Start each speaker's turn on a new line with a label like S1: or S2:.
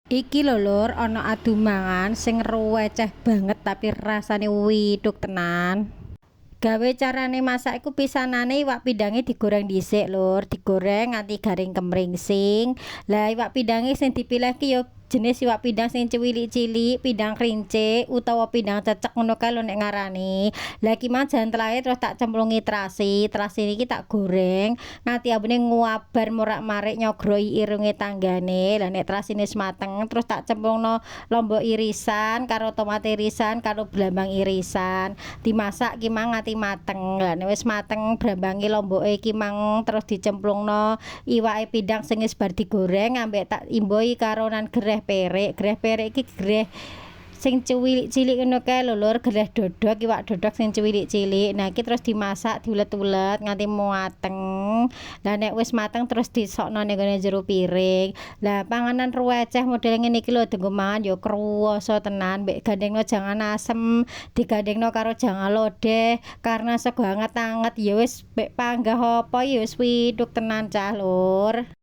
S1: Iki lho Lur, ana adu mangan sing ruweceh banget tapi rasane widuk tenan. Gawe carane masak iku pisanane iwak pindhange digoreng dhisik Lur, digoreng nganti garing kemringsing. Lah iwak pindhange sing dipilihke ya jenis iwak pindhang sing cilik-cilik, pindhang krincik utawa pindhang cecek ngono kae lho nek ngarani. Lah iki mang jan terakhir terus tak cemplungi terasi, terasi niki tak goreng nganti ambune nguwabar morak-marik nyogrohi irunge tanggane. Lah nek terasine wis mateng terus tak cemplungno lombok irisan karo tomat irisan karo brambang irisan. Dimasak ki mang nganti mateng. Lah nek wis mateng brambange lomboke iki mang terus dicemplungno iwake pindhang sing wis bar digoreng ambek tak imbuhi karo nan gereh perek. Gereh perek iki gereh sing cilik-cilik ngono kae lho Lur, gereh dodok, iwak dodok sing cilik-cilik. Nah, iki terus dimasak diulet-ulet nganti mateng. Lah nek wis mateng terus disokno ning gone jero piring. Lah panganan ruweceh model ngene iki lho dienggo mangan ya kruwasa tenan, mbek gandengno jangan asem, digandengno karo jangan lodeh, karena sego anget-anget ya wis mbek panggah apa ya wis widuk tenan cah Lur.